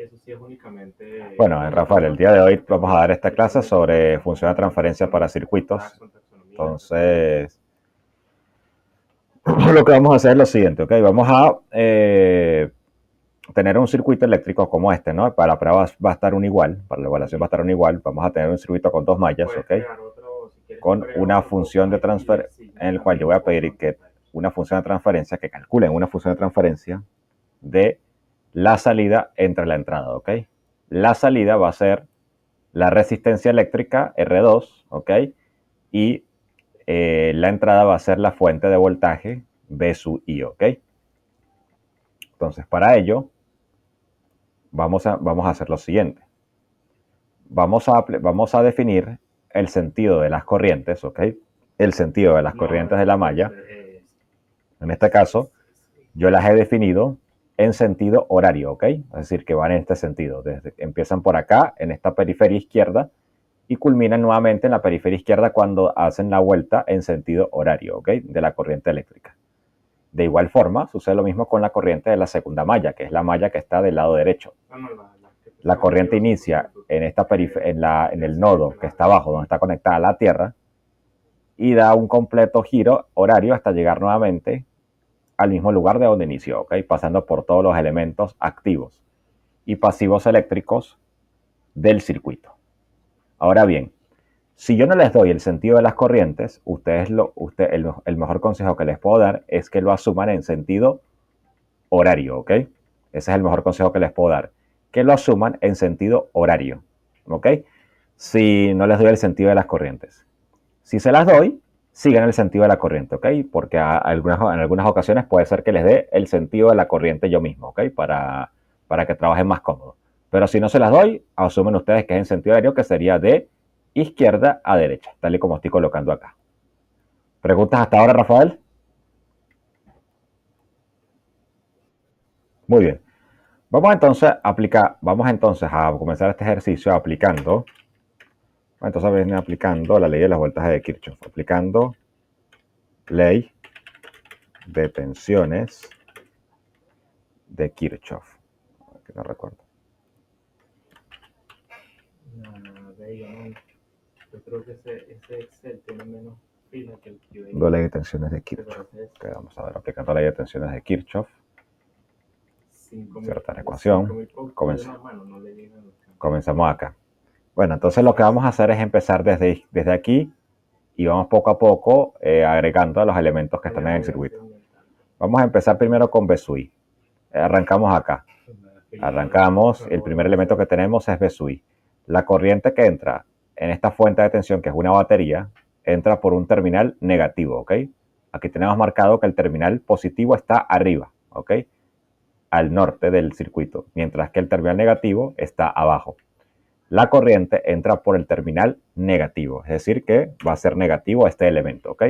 eso sí es únicamente Bueno, Rafael, el día de hoy vamos a dar esta clase sobre función de transferencia para circuitos. Entonces, lo que vamos a hacer es lo siguiente, ¿ok? Vamos a tener un circuito eléctrico como este, ¿no? Para la prueba va a estar un igual, para la evaluación va a estar un igual. Vamos a tener un circuito con dos mallas, ¿ok? Con una función de transferencia, en el cual yo voy a pedir que una función de transferencia, que calculen una función de transferencia de la salida entre la entrada, ¿ok? La salida va a ser la resistencia eléctrica R2, ¿ok? Y la entrada va a ser la fuente de voltaje V sub I, ¿ok? Entonces, para ello, vamos a hacer lo siguiente. Vamos a definir el sentido de las corrientes, ¿ok? El sentido de las corrientes de la malla. En este caso, yo las he definido en sentido horario, ¿ok? Es decir, que van en este sentido. Empiezan por acá, en esta periferia izquierda, y culminan nuevamente en la periferia izquierda cuando hacen la vuelta en sentido horario, ¿ok? De la corriente eléctrica. De igual forma, sucede lo mismo con la corriente de la segunda malla, que es la malla que está del lado derecho. La corriente inicia en el nodo que está abajo, donde está conectada a la Tierra, y da un completo giro horario hasta llegar nuevamente al mismo lugar de donde inició, ¿ok? Pasando por todos los elementos activos y pasivos eléctricos del circuito. Ahora bien, si yo no les doy el sentido de las corrientes, el mejor consejo que les puedo dar es que lo asuman en sentido horario, ¿ok? Ese es el mejor consejo que les puedo dar. Que lo asuman en sentido horario, ¿ok? Si no les doy el sentido de las corrientes. Si se las doy, sigan el sentido de la corriente, ¿ok? Porque en algunas ocasiones puede ser que les dé el sentido de la corriente yo mismo, ¿ok? Para que trabajen más cómodo. Pero si no se las doy, asumen ustedes que es en sentido horario, que sería de izquierda a derecha, tal y como estoy colocando acá. ¿Preguntas hasta ahora, Rafael? Muy bien. Vamos entonces a comenzar este ejercicio aplicando, entonces viene aplicando la ley de las voltajes de Kirchhoff, aplicando ley de tensiones de Kirchhoff, que no recuerdo. Yo creo que ese Excel tiene menos fila que el QA. Ley de tensiones de Kirchhoff. Okay, vamos a ver, aplicando la ley de tensiones de Kirchhoff. Cierta ecuación. Comenzamos acá. Bueno, entonces lo que vamos a hacer es empezar desde aquí y vamos poco a poco agregando a los elementos que están en el circuito. Vamos a empezar primero con V sub I. Arrancamos acá. Arrancamos, el primer elemento que tenemos es V sub I. La corriente que entra en esta fuente de tensión, que es una batería, entra por un terminal negativo, ¿ok? Aquí tenemos marcado que el terminal positivo está arriba, ¿ok? Al norte del circuito, mientras que el terminal negativo está abajo. La corriente entra por el terminal negativo, es decir que va a ser negativo este elemento, ¿ok?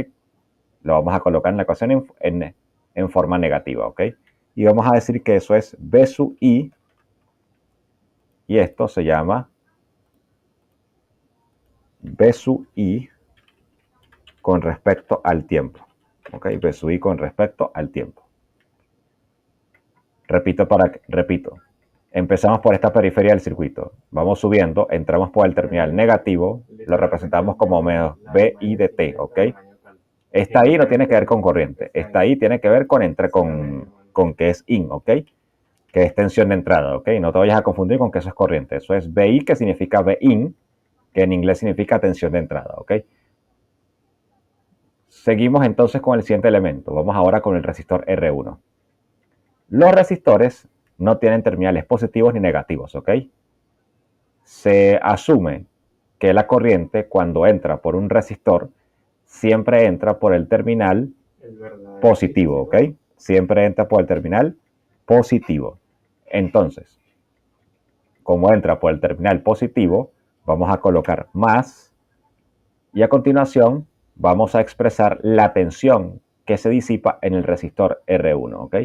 Lo vamos a colocar en la ecuación en forma negativa, ¿ok? Y vamos a decir que eso es V sub I, y esto se llama V sub I con respecto al tiempo, ¿ok? V sub I con respecto al tiempo. Repito, empezamos por esta periferia del circuito, vamos subiendo, entramos por el terminal negativo, lo representamos como menos VI de T, ¿ok? Esta I no tiene que ver con corriente, esta I tiene que ver con que es IN, ¿ok? Que es tensión de entrada, ¿ok? No te vayas a confundir con que eso es corriente, eso es VI, que significa VIN, que en inglés significa tensión de entrada, ¿ok? Seguimos entonces con el siguiente elemento, vamos ahora con el resistor R1. Los resistores no tienen terminales positivos ni negativos, ¿ok? Se asume que la corriente, cuando entra por un resistor, siempre entra por el terminal positivo, ¿ok? Siempre entra por el terminal positivo. Entonces, como entra por el terminal positivo, vamos a colocar más y a continuación vamos a expresar la tensión que se disipa en el resistor R1, ¿ok?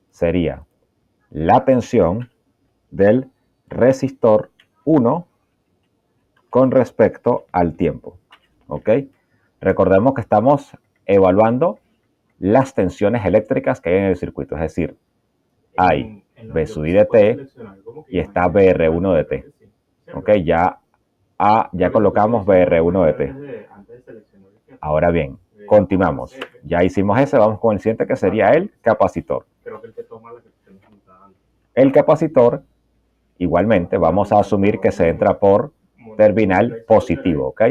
Sería la tensión del resistor 1 con respecto al tiempo, ¿ok? Recordemos que estamos evaluando las tensiones eléctricas que hay en el circuito, es decir, hay B sub I de T y está BR1 de T. Ok, ya colocamos BR1 de T. Ahora bien, continuamos. Ya hicimos ese, vamos con el siguiente que sería el capacitor. El capacitor, igualmente, vamos a asumir que se entra por terminal positivo, ¿ok?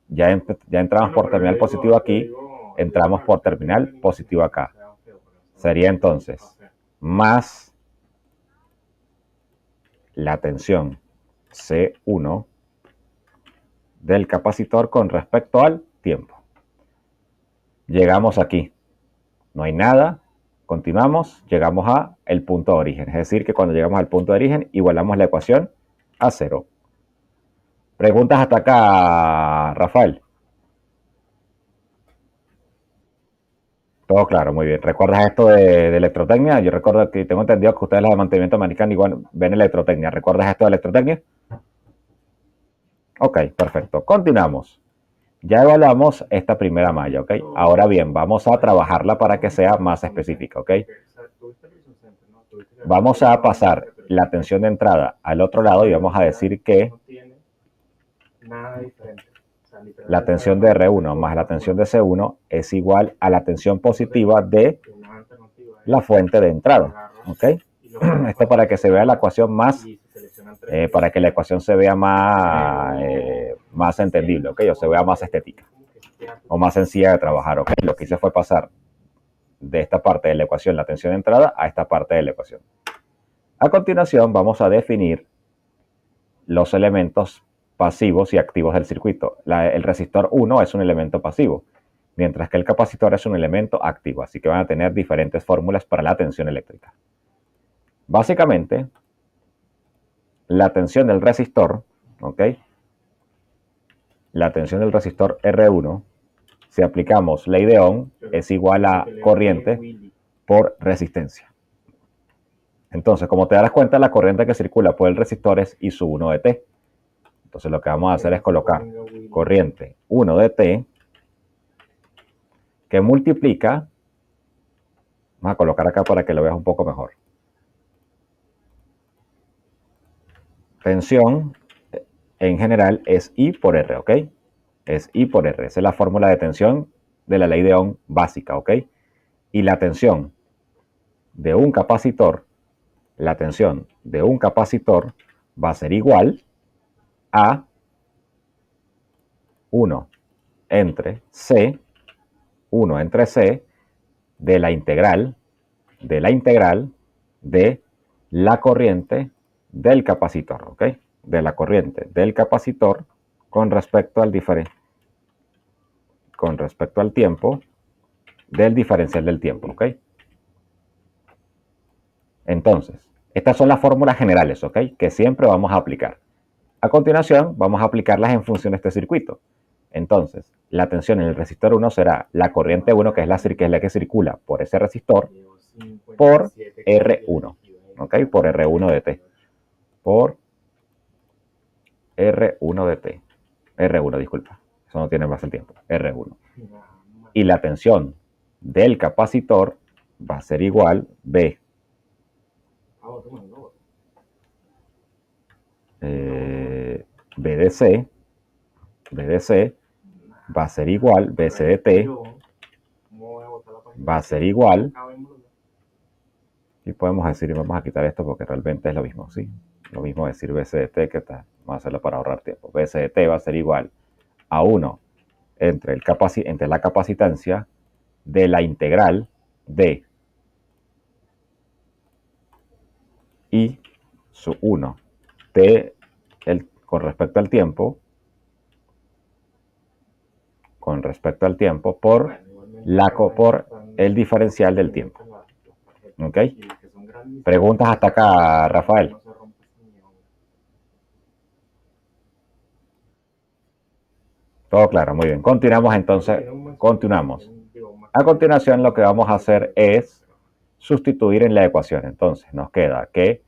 Ya entramos por terminal positivo aquí, entramos por terminal positivo acá. Sería entonces más la tensión C1 del capacitor con respecto al tiempo. Llegamos aquí, no hay nada, continuamos, llegamos a el punto de origen. Es decir, que cuando llegamos al punto de origen, igualamos la ecuación a 0. ¿Preguntas hasta acá, Rafael? Todo claro, muy bien. ¿Recuerdas esto de electrotecnia? Yo recuerdo que tengo entendido que ustedes las de mantenimiento americano igual ven electrotecnia. ¿Recuerdas esto de electrotecnia? Ok, perfecto. Continuamos. Ya evaluamos esta primera malla, ¿ok? Ahora bien, vamos a trabajarla para que sea más específica, ¿ok? Vamos a pasar la tensión de entrada al otro lado y vamos a decir que la tensión de R1 más la tensión de C1 es igual a la tensión positiva de la fuente de entrada, ¿ok? Esto para que se vea la ecuación más, para que la ecuación se vea más entendible, ¿ok? O se vea más estética o más sencilla de trabajar, ¿ok? Lo que hice fue pasar de esta parte de la ecuación la tensión de entrada a esta parte de la ecuación. A continuación vamos a definir los elementos pasivos y activos del circuito. El resistor 1 es un elemento pasivo, mientras que el capacitor es un elemento activo, así que van a tener diferentes fórmulas para la tensión eléctrica. Básicamente, la tensión del resistor, ¿ok? La tensión del resistor R1, si aplicamos ley de Ohm, es igual a corriente por resistencia. Entonces, como te darás cuenta, la corriente que circula por el resistor es I sub 1 de T. Entonces, lo que vamos a hacer es colocar corriente 1 de T que multiplica, vamos a colocar acá para que lo veas un poco mejor. Tensión en general es I por R, ¿ok? Es I por R. Esa es la fórmula de tensión de la ley de Ohm básica, ¿ok? Y la tensión de un capacitor, va a ser igual a 1 entre C de la integral de la corriente del capacitor, ¿ok? De la corriente del capacitor con respecto al tiempo del diferencial del tiempo, ¿ok? Entonces, estas son las fórmulas generales, ¿ok? Que siempre vamos a aplicar. A continuación, vamos a aplicarlas en función de este circuito. Entonces, la tensión en el resistor 1 será la corriente 1, que es la que circula por ese resistor, por R1, ¿ok? Por R1 de T. Por R1 de T. R1, disculpa. Eso no tiene más el tiempo. R1. Y la tensión del capacitor va a ser igual B. BDC va a ser igual, BCDT va a ser igual, y podemos decir, vamos a quitar esto porque realmente es lo mismo, ¿sí? Lo mismo decir BCDT que está, vamos a hacerlo para ahorrar tiempo. BCDT va a ser igual a 1 entre la capacitancia de la integral de I sub 1 con respecto al tiempo por el diferencial del tiempo. ¿Ok? ¿Preguntas hasta acá, Rafael? Todo claro, muy bien. Continuamos entonces. Continuamos. A continuación lo que vamos a hacer es sustituir en la ecuación. Entonces nos queda que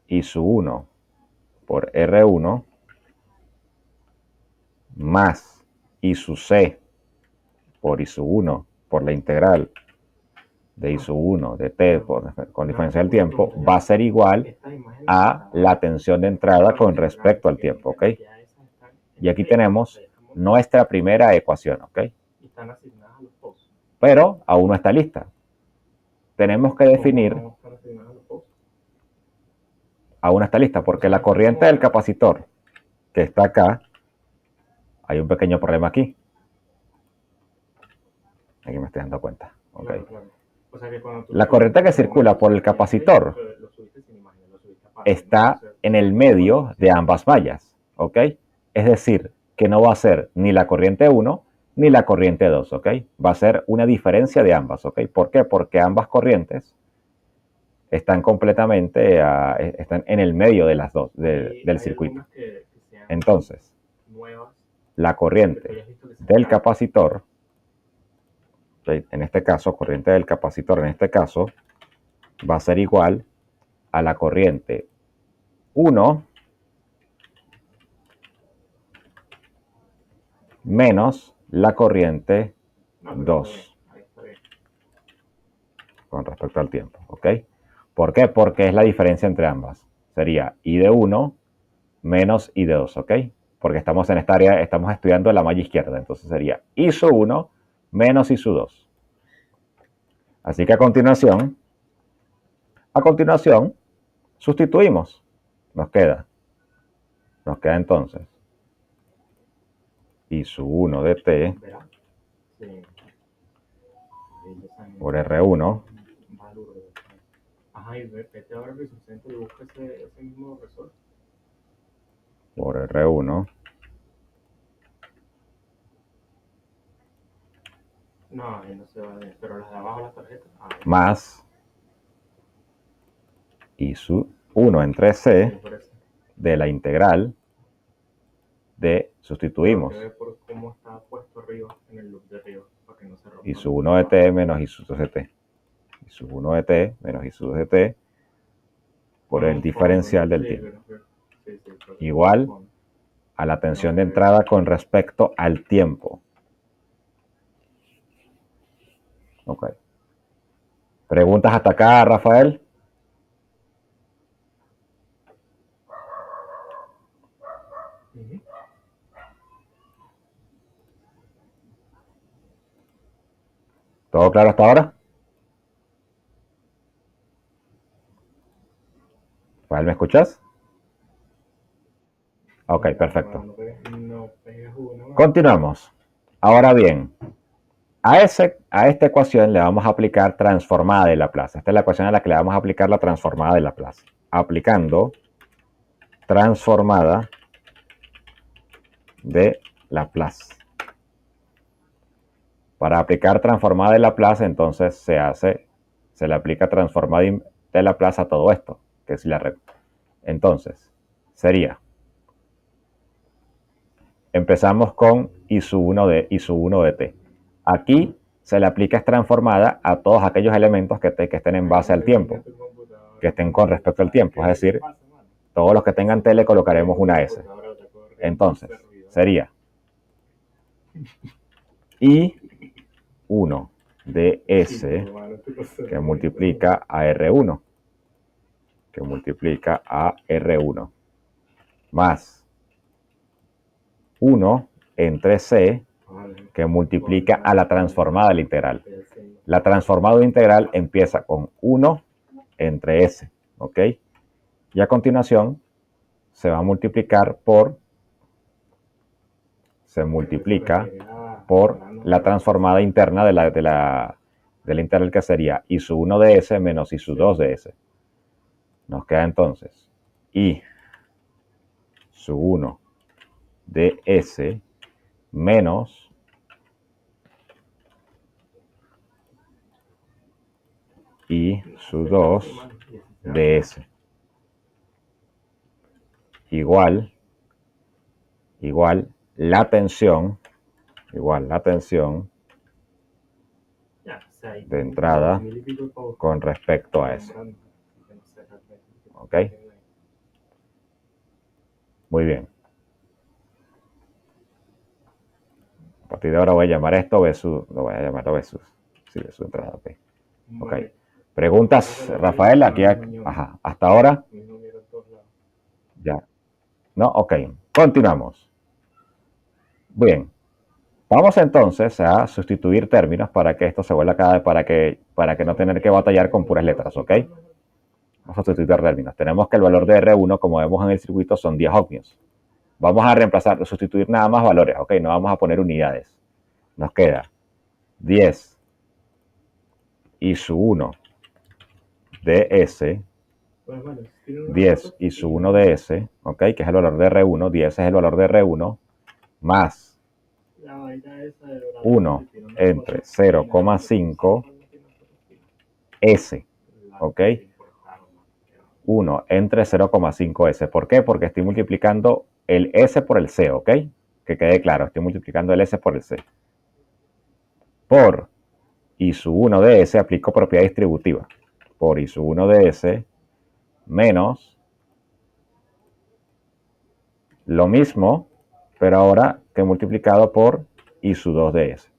I sub 1 por R1 más I sub C por I sub 1 por la integral de I sub 1 de t con diferencia del tiempo va a ser igual a la tensión de entrada con respecto al tiempo, ¿ok? Y aquí tenemos nuestra primera ecuación, ¿ok? Pero aún no está lista. Tenemos que definir... Aún no está lista porque la corriente del capacitor que está acá, hay un pequeño problema aquí. Aquí me estoy dando cuenta. Okay. La corriente que circula por el capacitor está en el medio de ambas mallas, ¿ok? Es decir, que no va a ser ni la corriente 1 ni la corriente 2, ¿ok? Va a ser una diferencia de ambas, ¿ok? ¿Por qué? Porque ambas corrientes están completamente están en el medio de las dos, del circuito. Entonces, la corriente del capacitor, en este caso, corriente del capacitor en este caso, va a ser igual a la corriente 1 menos la corriente 2 con respecto al tiempo, ¿ok? ¿Por qué? Porque es la diferencia entre ambas. Sería I de 1 menos I de 2, ¿ok? Porque estamos en esta área, estamos estudiando la malla izquierda, entonces sería I sub 1 menos I sub 2. Así que a continuación, sustituimos. Nos queda entonces I sub 1 de t por R1 por R1 más I sub 1 entre C de la integral de, sustituimos, I sub 1 de t menos I sub 2 de t. I sub 1 de t menos I sub 2 de t por el diferencial del tiempo. Igual a la tensión de entrada con respecto al tiempo. Ok. ¿Preguntas hasta acá, Rafael? ¿Todo claro hasta ahora? Rafael, ¿me escuchas? Ok, perfecto. Continuamos. Ahora bien, a esta ecuación le vamos a aplicar transformada de Laplace. Esta es la ecuación a la que le vamos a aplicar la transformada de Laplace. Aplicando transformada de Laplace. Para aplicar transformada de Laplace, entonces se le aplica transformada de Laplace a todo esto, que es la red. Entonces, sería, empezamos con I sub 1 de t. Aquí se le aplica transformada a todos aquellos elementos que estén en base al tiempo, que estén con respecto al tiempo. Es decir, todos los que tengan t le colocaremos una S. Entonces, sería I1 de S que multiplica a R1, más 1 entre C que multiplica a la transformada de la integral. La transformada de la integral empieza con 1 entre S, ¿ok? Y a continuación se va a multiplicar por la transformada interna de la integral, que sería I sub 1 de S menos I sub 2 de S. Nos queda entonces I sub 1 de S menos I sub 2 de S. Igual la tensión de entrada con respecto a S. ¿Ok? Muy bien. A partir de ahora voy a llamar esto Besus. Lo voy a llamar Besus. Sí, de su entrada, ok. Ok. Vale. Preguntas, Rafael, aquí, ajá, hasta ahora. Mi número en todos lados. Ya. No, ok. Continuamos. Bien. Vamos entonces a sustituir términos para que esto se vuelva cada vez, para que no tener que batallar con puras letras, ¿ok? Vamos a sustituir términos. Tenemos que el valor de R1, como vemos en el circuito, son 10 ohmios. Vamos a reemplazar, sustituir nada más valores, ¿ok? No vamos a poner unidades. Nos queda 10 y su 1 de S, 10 y su 1 de S, ¿ok? Que es el valor de R1, 10 es el valor de R1, más 1 entre 0,5 S, ¿ok? 1 entre 0,5 S. ¿Por qué? Porque estoy multiplicando el S por el C, ¿ok? Que quede claro, estoy multiplicando el S por el C. Por I sub 1 de S aplico propiedad distributiva. Por I sub 1 de S menos lo mismo, pero ahora que multiplicado por I sub 2 de S.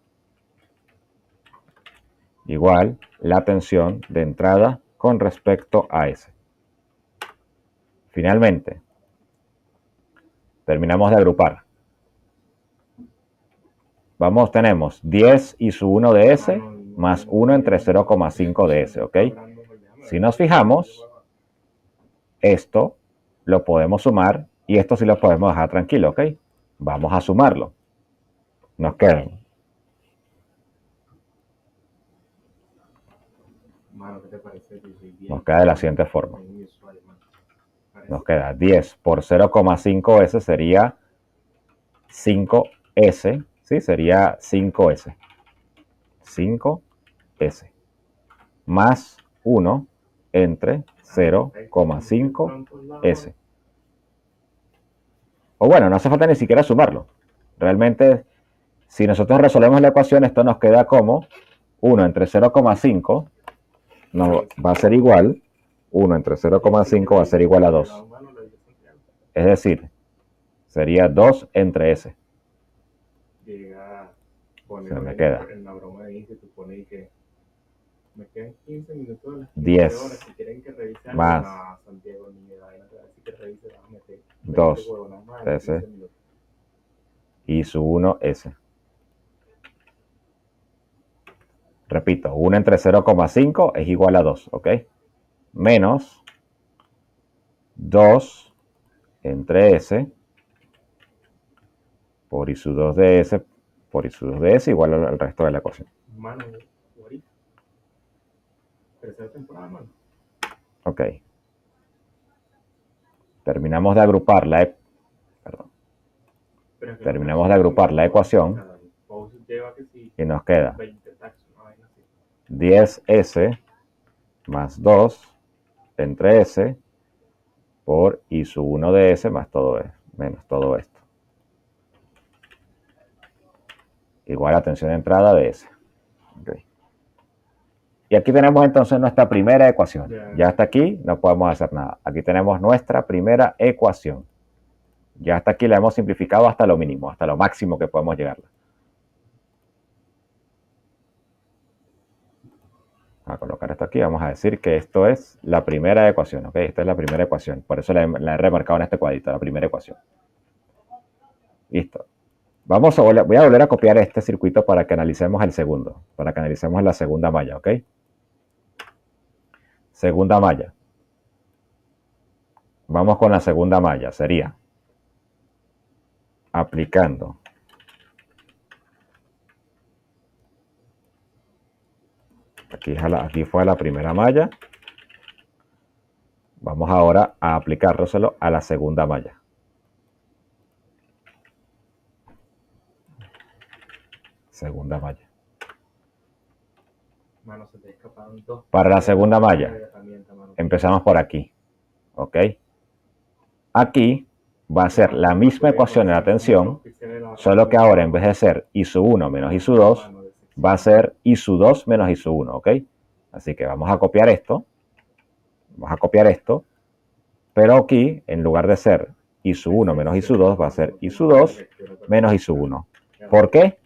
Igual la tensión de entrada con respecto a S. Finalmente, terminamos de agrupar. Tenemos 10 I sub 1 de S más 1 entre 0,5 de S, ¿ok? Si nos fijamos, esto lo podemos sumar y esto sí lo podemos dejar tranquilo, ¿ok? Vamos a sumarlo. Nos queda. Nos queda de la siguiente forma. Nos queda 10 por 0,5 S sería 5S, ¿sí? Sería 5S. 5S. Más 1 entre 0,5 S. O bueno, no hace falta ni siquiera sumarlo. Realmente, si nosotros resolvemos la ecuación, esto nos queda como 1 entre 0,5 va a ser igual, 1 entre 0,5 va a ser igual a 2. Es decir, sería 2 entre S. Se me queda. Me quedan 15 minutos. 10 si quieren que revise más a Santiago ni me vayan a decir que revise, vamos a meter 2 S y su 1 S. Repito, 1 entre 0,5 es igual a 2, ¿ok? Menos 2 entre S por I sub 2 de S por I sub 2 de S igual al resto de la ecuación. Mano, ahorita. Tercera temporada, mano. Ok. Terminamos de agrupar la ecuación y nos queda 10S más 2 entre S por I sub 1 de S más todo esto, menos todo esto. Igual a tensión de entrada de S. Okay. Y aquí tenemos entonces nuestra primera ecuación. Ya hasta aquí no podemos hacer nada. Aquí tenemos nuestra primera ecuación. Ya hasta aquí la hemos simplificado hasta lo mínimo, hasta lo máximo que podemos llegar. A colocar esto aquí, vamos a decir que esto es la primera ecuación, ¿ok? Esta es la primera ecuación, por eso la he remarcado en este cuadrito, la primera ecuación. Listo. Voy a volver a copiar este circuito para que analicemos el segundo, para que analicemos la segunda malla, ¿ok? Segunda malla. Vamos con la segunda malla, sería aplicando aquí fue la primera malla. Vamos ahora a aplicárselo a la segunda malla. Segunda malla. Mano, se te escaparon dos. Para la segunda malla, empezamos por aquí. ¿Ok? Aquí va a ser la misma ecuación de la tensión, solo que ahora en vez de ser I sub 1 menos I sub 2, va a ser I sub 2 menos I sub 1, ¿ok? Así que vamos a copiar esto. Vamos a copiar esto. Pero aquí, en lugar de ser I sub 1 menos I sub 2, va a ser I sub 2 menos I sub 1. ¿Por qué?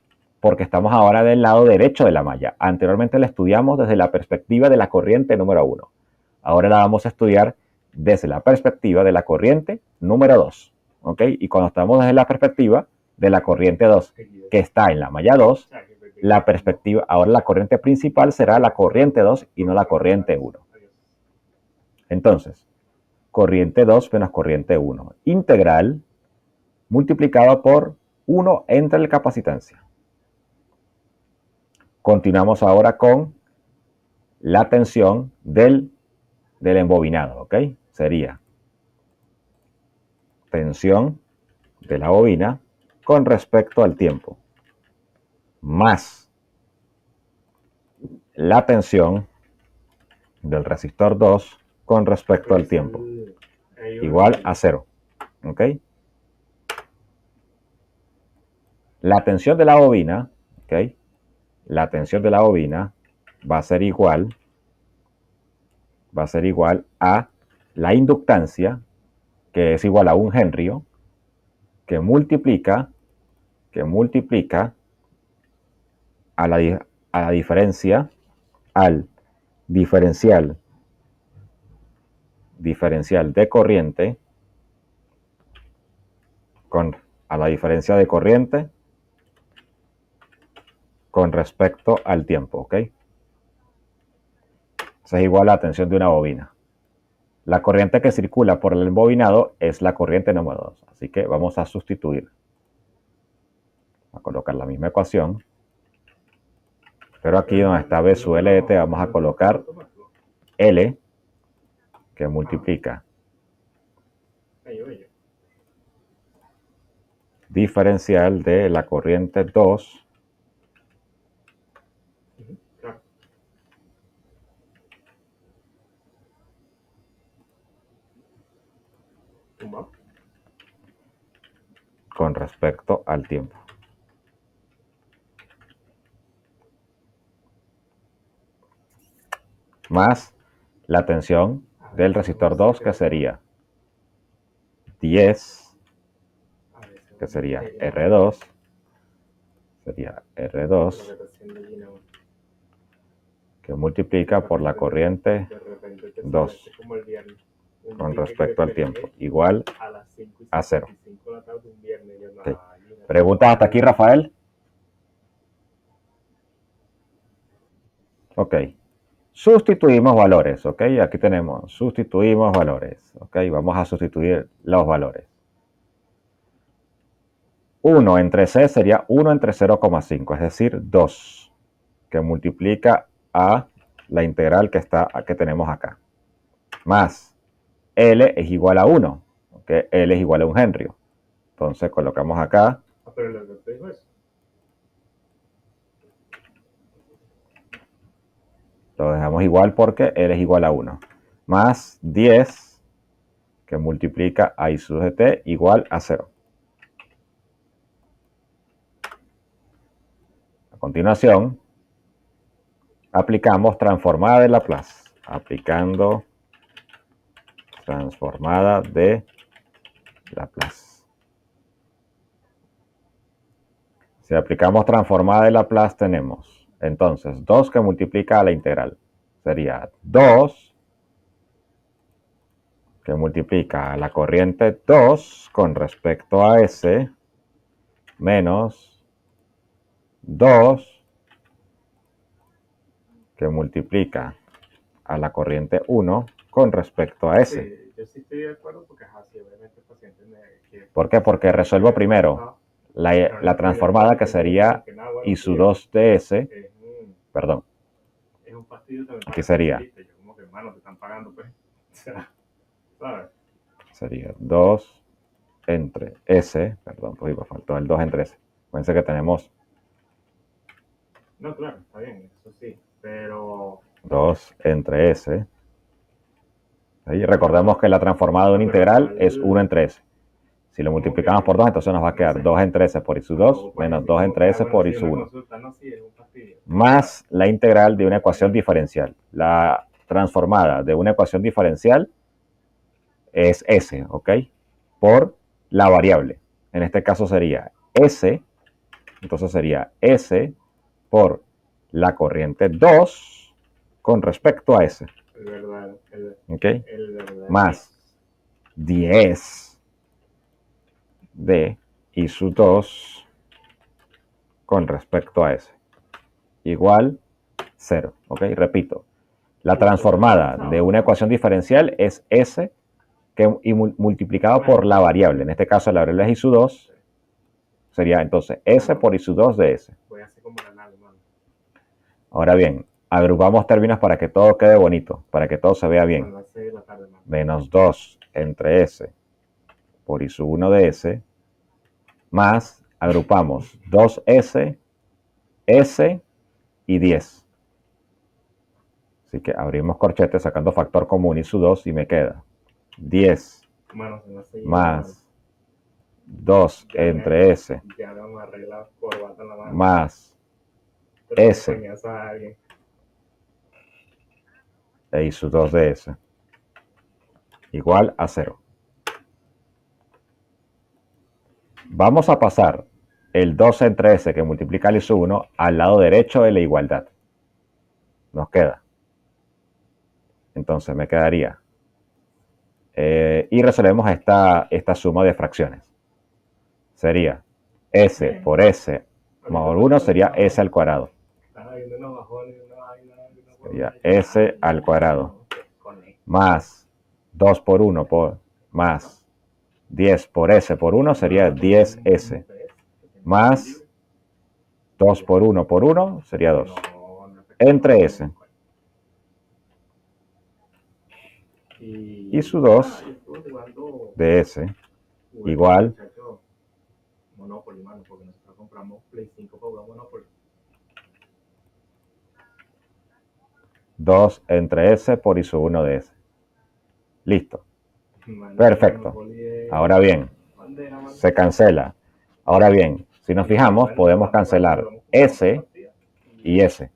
porque estamos ahora del lado derecho de la malla. Anteriormente la estudiamos desde la perspectiva de la corriente número 1. Ahora la vamos a estudiar desde la perspectiva de la corriente número 2. ¿Ok? Y cuando estamos desde la perspectiva de la corriente 2, que está en la malla 2, la perspectiva, ahora la corriente principal será la corriente 2 y no la corriente 1. Entonces, corriente 2 menos corriente 1. Integral multiplicado por 1 entre la capacitancia. Continuamos ahora con la tensión del embobinado, ¿ok? Sería tensión de la bobina con respecto al tiempo, más la tensión del resistor 2 con respecto al tiempo, igual a 0, ¿ok? La tensión de la bobina, ¿ok? La tensión de la bobina va a ser igual a la inductancia, que es igual a 1 Henry, que multiplica a la diferencia, al diferencial de corriente, a la diferencia de corriente con respecto al tiempo, ¿ok? Eso es igual a la tensión de una bobina. La corriente que circula por el embobinado es la corriente número 2. Así que vamos a sustituir. A colocar la misma ecuación. Pero aquí donde está B sub L de T vamos a colocar L, que multiplica diferencial de la corriente 2 con respecto al tiempo. Más la tensión del resistor 2, que sería 10, que sería R2, que multiplica por la corriente 2 con respecto al tiempo, igual a 0. Okay. ¿Preguntas hasta aquí, Rafael? Ok. Sustituimos valores, ¿ok? Aquí tenemos, sustituimos valores, ¿ok? Vamos a sustituir los valores. 1 entre C sería 1 entre 0,5, es decir, 2, que multiplica a la integral que tenemos acá. Más L es igual a 1, ¿ok? L es igual a 1 Henry. Entonces colocamos acá. Pero el doctor dijo eso. Lo dejamos igual porque L es igual a 1. Más 10, que multiplica a I sub de T, igual a 0. A continuación, aplicamos transformada de Laplace. Aplicando transformada de Laplace. Si aplicamos transformada de Laplace tenemos entonces 2 que multiplica a la integral. Sería 2 que multiplica a la corriente 2 con respecto a S menos 2 que multiplica a la corriente 1 con respecto a S. Sí, yo sí estoy de acuerdo porque así obviamente el paciente ¿Por qué? Porque resuelvo primero la transformada, que sería I sub 2 de S. Perdón. Es un fastidio también. Aquí sería. Yo como que, hermano, te están pagando, pues. ¿Sabes? Sería 2 entre S. Perdón, pues me faltó el 2 entre S. Fíjense que tenemos. No, claro, está bien, eso sí. Pero 2 entre S. ¿Sí? Recordemos que la transformada de una integral es 1 entre S. Si lo multiplicamos por 2, entonces nos va a quedar 2 entre S por I sub 2 menos 2 entre S por I sub 1. Más la integral de una ecuación diferencial. La transformada de una ecuación diferencial es S, ¿ok? Por la variable. En este caso sería S Entonces sería S por la corriente 2 con respecto a S. El verdadero. ¿Ok? El verdadero. Más 10 de I sub 2 con respecto a S. Igual 0. ¿Ok? Repito. La transformada de una ecuación diferencial es S y multiplicado por la variable. En este caso la variable es I sub 2. Sería entonces S por I sub 2 de S. Voy a hacer como la nave, mano. Ahora bien, agrupamos términos para que todo quede bonito, para que todo se vea bien. Bueno, a las 6 de la tarde, mano. Menos 2 entre S por I sub 1 de S, más, agrupamos 2S, S y 10. Así que abrimos corchetes sacando factor común I sub 2 y me queda 10 Mano, se me hace más 2 Ya entre S Ya me amarré la corbata en la mano. más Pero S me coñazo a alguien. e I sub 2 de S igual a 0. Vamos a pasar el 2 entre S que multiplica el I sub 1 al lado derecho de la igualdad. Nos queda. Entonces me quedaría. Y resolvemos esta suma de fracciones. Sería S por S más 1 sería S al cuadrado. Sería S al cuadrado. Más 2 por 1 por más 10 por S por 1 sería 10S. Más 2 por 1 sería 2. Entre S. Y su 2 de S igual Monopoly, mano, porque nosotros compramos Play 5 para jugar Monopoly. 2 entre S por I sub 1 de S. Listo. Perfecto. Ahora bien, se cancela. Ahora bien, si nos fijamos, podemos cancelar S y S.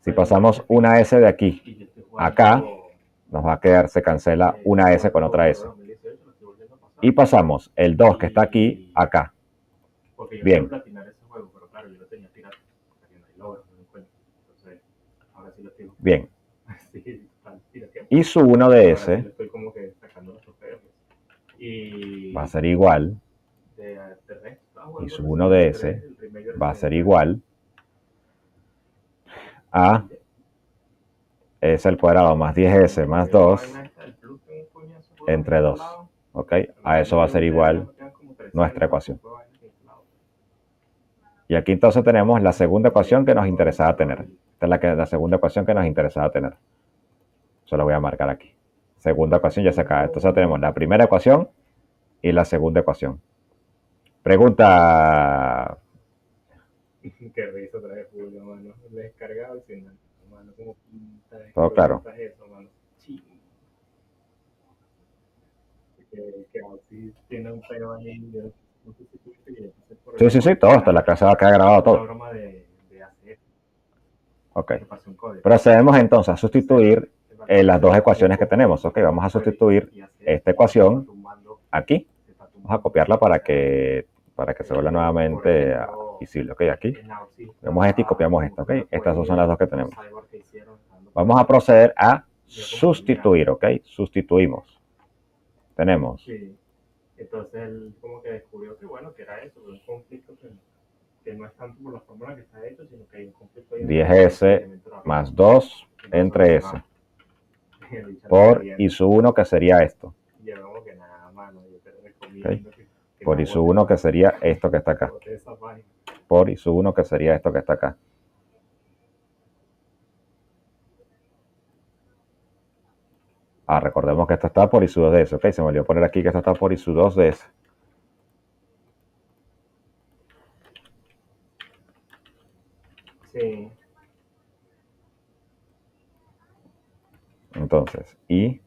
Si pasamos una S de aquí a acá, nos va a quedar, se cancela una S con otra S. Y pasamos el 2 que está aquí, acá. Bien. Bien. Y su 1 de S va a ser igual. Y su 1 de S va a ser igual a S al cuadrado más 10S más 2 entre 2. ¿Ok? A eso va a ser igual nuestra ecuación. Y aquí entonces tenemos la segunda ecuación que nos interesaba tener. Esta es la segunda ecuación que nos interesaba tener. Eso lo voy a marcar aquí. Segunda ecuación ya se acaba. Entonces tenemos la primera ecuación y la segunda ecuación. Pregunta. Qué risa trae Julio, mano. Le he descargado al final. Mano, como Todo claro. Eso, mano. Sí. Que así tiene un peo ahí. No sé si tuviste que Sí, sí, sí, todo. Hasta la clase va a quedar grabado todo. Una broma de hacer. Ok. Procedemos entonces a sustituir las dos ecuaciones que tenemos. Ok, vamos a sustituir esta ecuación aquí. Vamos a copiarla para que se vuelva nuevamente visible. Ok, aquí. Vemos esta y copiamos esta. Ok, estas dos son las dos que tenemos. Vamos a proceder a sustituir. Ok, sustituimos. Tenemos. Entonces él como que descubrió que bueno, que era eso, un conflicto que no es tanto por la fórmula que está hecho, sino que hay un conflicto 10S más 2 entre S. Por I sub 1 que sería esto. Okay. Por I sub 1 que sería esto que está acá. Por I sub 1 que sería esto que está acá. Recordemos que esto está por I sub 2 de S. Ok, se me olvidó poner aquí que esto está por I sub 2 de S. Sí. Entonces, I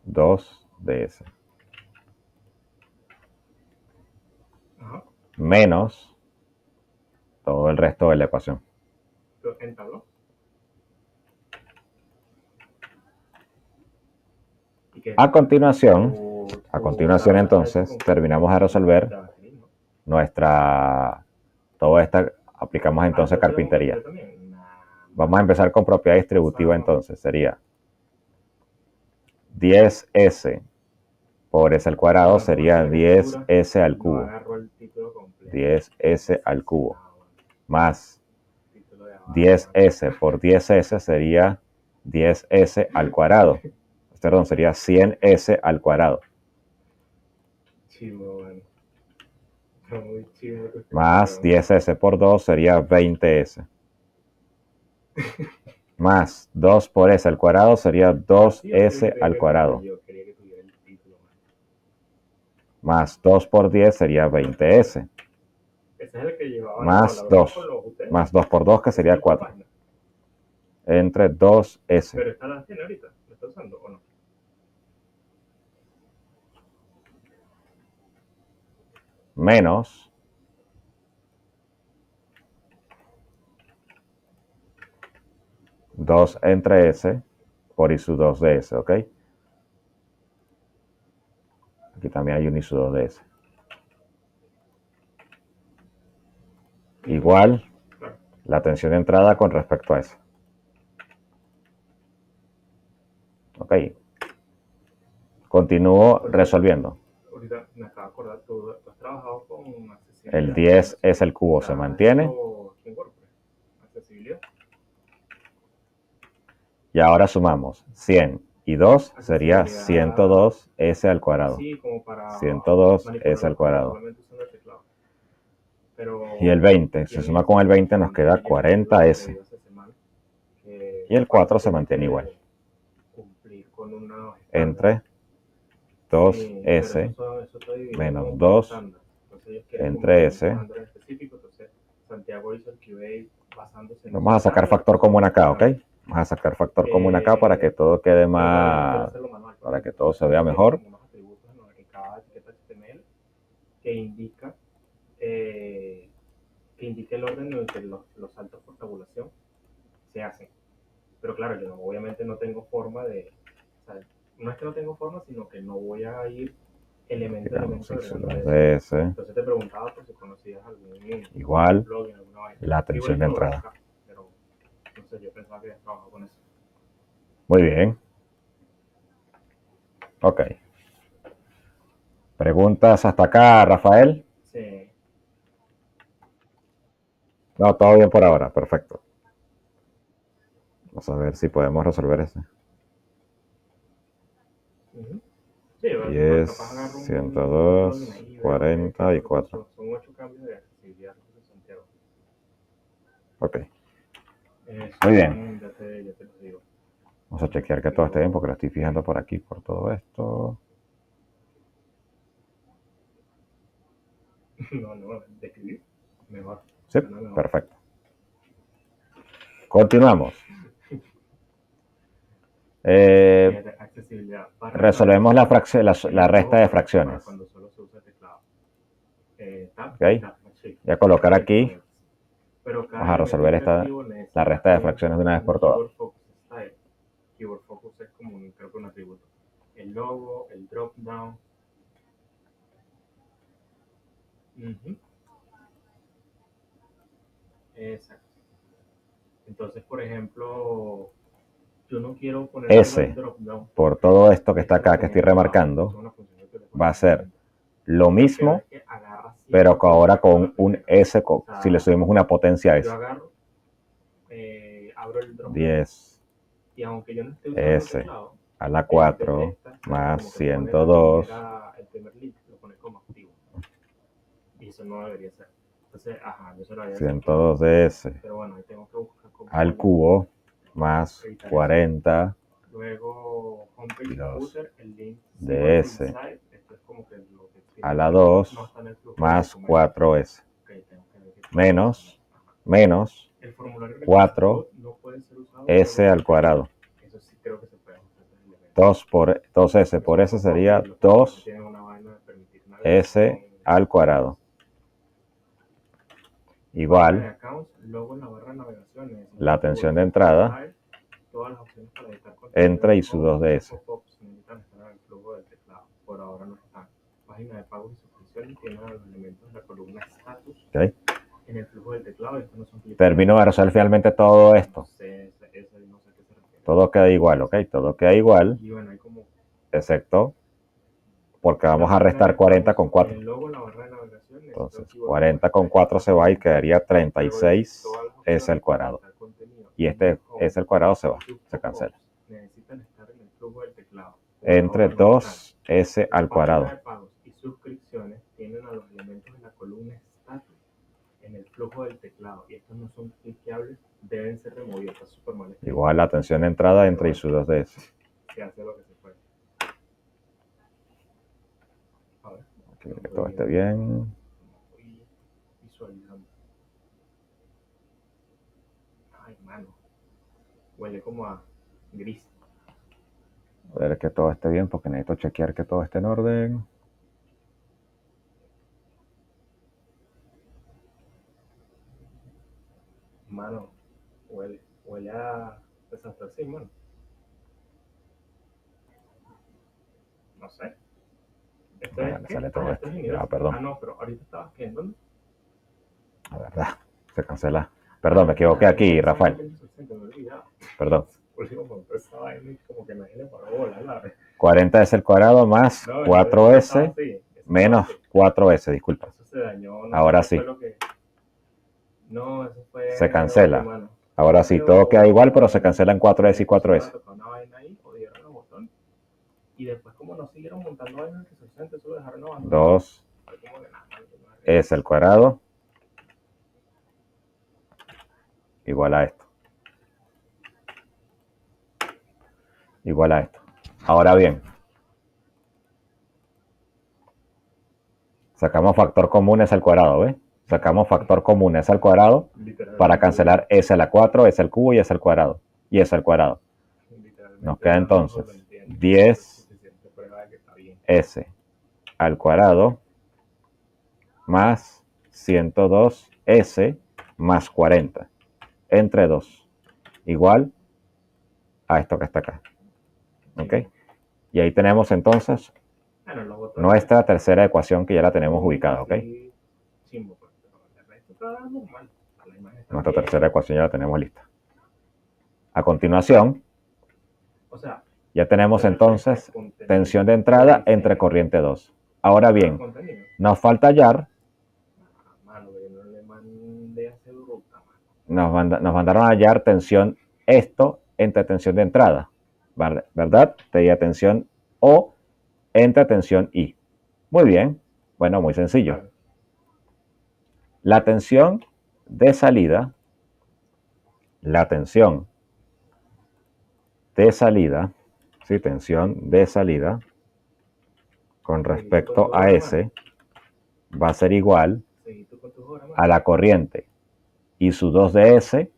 2 de S. Ajá. Menos todo el resto de la ecuación. ¿Entabló? A continuación entonces, terminamos de resolver nuestra Todo esto aplicamos entonces carpintería. Vamos a empezar con propiedad distributiva entonces. Sería 10S por S al cuadrado sería 10S al cubo. 10S al cubo. Más 10S por 10S sería 10S al cuadrado. Perdón, sería 100S al cuadrado. Más 10S por 2 sería 20S. Más 2 por S al cuadrado sería 2S al cuadrado. Más 2 por 10 sería 20S. Más 2. Más 2 por 2 que sería 4. Entre 2S. Pero esta la tiene ahorita, ¿la está usando o no? Menos 2 entre S por I sub 2 de S, ¿ok? Aquí también hay un I sub 2 de S. Igual la tensión de entrada con respecto a S. Ok. Continúo resolviendo. Ahorita me acabo de acordar, tú has trabajado con accesibilidad. El 10 es el cubo, se mantiene. Accesibilidad. Y ahora sumamos 100 y 2 sería 102 S al cuadrado. Sí, como para 102 S al cuadrado. Y el 20, se suma con el 20 nos queda 40S. Y el 4 se mantiene igual. Entre 2S menos 2 entre S. Vamos a sacar factor común acá, ¿ok? Vamos a sacar factor común acá para que todo quede más, para que todo se vea mejor. Que indica el orden en el que los saltos por tabulación se hacen. Pero claro, yo obviamente no tengo forma de... O sea, no es que no tengo forma, sino que no voy a ir elemento a elemento de ese. Entonces te preguntaba por si conocías algún igual plugin, alguna vaina. la tensión de entrada. Acá, pero no sé, yo pensaba que habías trabajado con eso. Muy bien. Ok. ¿Preguntas hasta acá, Rafael? Sí. No, todo bien por ahora. Perfecto. Vamos a ver si podemos resolver ese. Sí, 10, 102, 44. Son 8 cambios de accesibilidad de Santiago. Ok. Muy bien. Ya te lo digo. Vamos a chequear que todo esté bien porque lo estoy fijando por aquí, por todo esto. No, describir mejor. Sí, perfecto. Continuamos. Resolvemos la resta de fracciones. Okay. Voy a colocar aquí. Vamos a resolver la resta de fracciones de una vez por todas. Keyword focus es como creo que un atributo. El logo, el drop down. Exacto. Entonces, por ejemplo, yo no quiero poner S, por todo esto que está acá, que estoy remarcando, va a ser lo mismo, pero ahora con un S, si le subimos una potencia a S. 10 S a la 4 más 102. Y eso no debería ser. Entonces, yo se lo había 102 de S al cubo más 40 luego de S a la 2 más 4S menos 4 S al cuadrado. 2S por S sería 2 S al cuadrado. Igual la tensión de entrada entre I sub 2 de S. Por ahora no están. Página de pagos y suscripciones tiene los elementos de la columna status. Okay. En el teclado y estos no son clic. Termino de resolver finalmente todo esto. No sé a qué se refiere. Todo queda igual, ¿ok? Todo queda igual, Y bueno, hay como... excepto porque vamos a restar 40 con 4. El logo, la barra de navegación, Entonces, 40 con 4 se va y quedaría 36 s al cuadrado. Y este s al cuadrado se va, se cancela. Necesitan estar en el flujo del teclado. Entre 2 s al cuadrado. Página de pagos y suscripciones tienen a los elementos de la columna status en el flujo del teclado. Y estos no son cliqueables, deben ser removidos. Está súper mal. Igual la atención de entrada entre ISU2 de S. Se hace lo que se puede. A ver. Que todo esté bien. Voy visualizando. Ay, mano. Huele como a gris. A ver que todo esté bien porque necesito chequear que todo esté en orden. Mano, huele a desastre, sí, mano. No sé. Me sale todo esto. Perdón. No, pero ahorita estabas que en dónde. La verdad, se cancela. Perdón, me equivoqué aquí, Rafael. Perdón. 40 es el cuadrado más 4s menos 4s, disculpa. Ahora sí. Se cancela. Ahora sí, todo queda igual, pero se cancelan 4s y 4s. Y después, como no siguieron montando vainas que se solo dejaron abajo. 2 es el cuadrado igual a esto. Igual a esto. Ahora bien, sacamos factor común s al cuadrado, ¿ves? Sacamos factor común s al cuadrado para cancelar s a la 4, s al cubo y s al cuadrado. Y s al cuadrado. Nos queda entonces 10 s al cuadrado más 102 s más 40 entre 2 igual a esto que está acá. ¿Ok? Y ahí tenemos entonces nuestra tercera ecuación que ya la tenemos ubicada. ¿Ok? Nuestra tercera ecuación ya la tenemos lista. A continuación, ya tenemos entonces tensión de entrada entre corriente 2. Ahora bien, nos falta hallar. Nos mandaron a hallar tensión esto entre tensión de entrada, ¿verdad? Tenía tensión O entre tensión I. Muy bien, bueno, muy sencillo. La tensión de salida, sí, tensión de salida con respecto a S va a ser igual a la corriente I sub 2 de S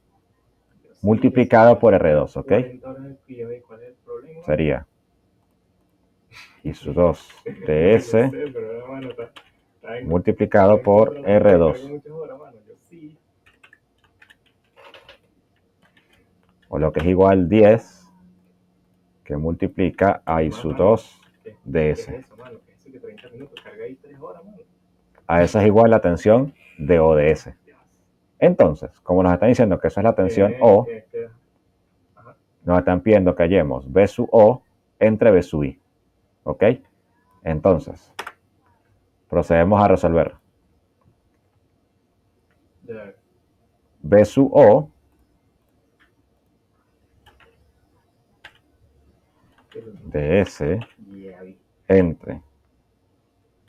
multiplicado por R2, ¿ok? Sería I sub 2 de S multiplicado por R2. O lo que es igual 10 que multiplica a I sub 2 de S. A esa es igual la tensión de O de S. Entonces, como nos están diciendo que eso es la tensión O, nos están pidiendo que hallemos B sub O entre B sub I. ¿Ok? Entonces, procedemos a resolver. B sub O de S entre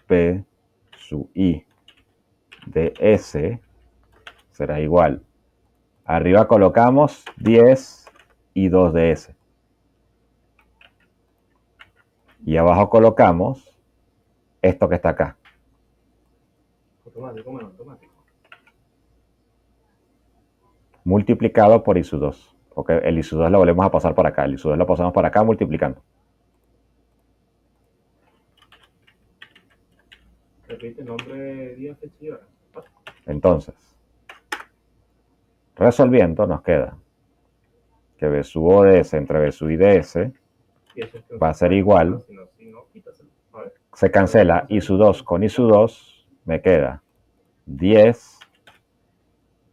P sub I de S será igual. Arriba colocamos 10 y 2 de S. Y abajo colocamos esto que está acá. Multiplicado por I sub 2. Porque el I sub 2 lo volvemos a pasar para acá. El I sub 2 lo pasamos para acá multiplicando. Repite nombre, día, fecha y hora. Entonces, resolviendo nos queda que B sub O de S entre B sub I de S va a ser igual. Se cancela I sub 2 con I sub 2. Me queda 10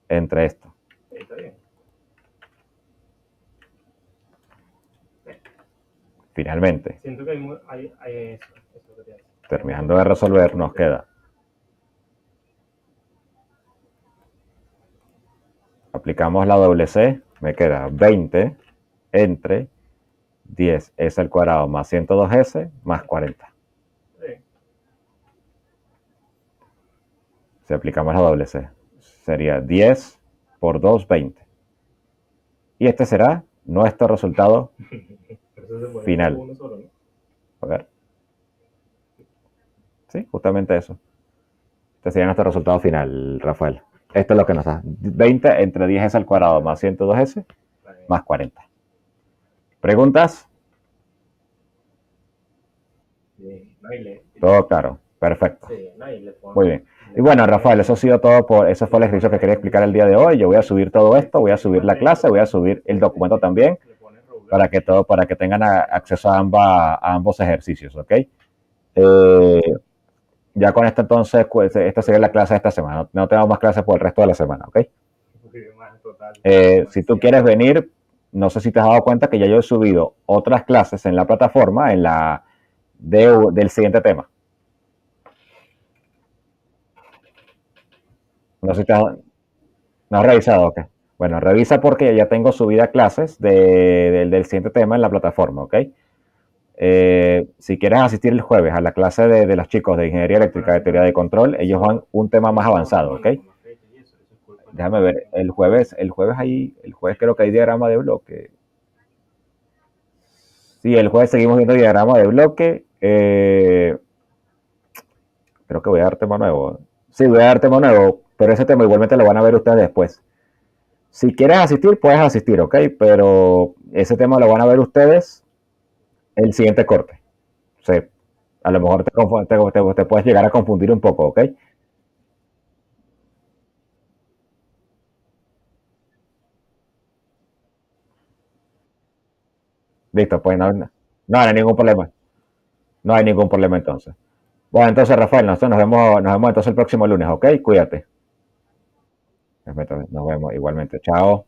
entre esto. Está bien. Finalmente, Siento que hay eso que te hace. terminando de resolver, nos queda. Aplicamos la doble C, me queda 20 entre 10s al cuadrado más 102s más 40. Sí. Si aplicamos la doble C, sería 10 por 2, 20. Y este será nuestro resultado final. Uno solo, ¿no? A ver. Sí, justamente eso. Este sería nuestro resultado final, Rafael. Esto es lo que nos da. 20 entre 10s al cuadrado más 102s más 40. ¿Preguntas? Sí, Todo claro. Perfecto. Sí, Muy bien. Y bueno, Rafael, eso ha sido todo eso fue el ejercicio que quería explicar el día de hoy. Yo voy a subir todo esto, voy a subir la clase, voy a subir el documento también para que tengan acceso a ambos ejercicios, ¿ok? Ya con esto entonces, pues, esta sería la clase de esta semana. No tenemos más clases por el resto de la semana, ¿ok? Si tú quieres venir, no sé si te has dado cuenta que ya yo he subido otras clases en la plataforma, del siguiente tema. No sé si no has revisado, ok. Bueno, revisa porque ya tengo subida clases del siguiente tema en la plataforma, ¿ok? Si quieres asistir el jueves a la clase de los chicos de Ingeniería Eléctrica de Teoría de Control, ellos van un tema más avanzado, ¿ok? Déjame ver, el jueves creo que hay diagrama de bloque. Sí, el jueves seguimos viendo diagrama de bloque. Creo que voy a dar tema nuevo. Sí, voy a dar tema nuevo, pero ese tema igualmente lo van a ver ustedes después. Si quieres asistir, puedes asistir, ¿ok? Pero ese tema lo van a ver ustedes el siguiente corte. O sea, a lo mejor te puedes llegar a confundir un poco, ¿ok? Listo, pues no hay ningún problema. No hay ningún problema entonces. Bueno, entonces, Rafael, nos vemos entonces el próximo lunes, ¿ok? Cuídate. Nos vemos igualmente. Chao.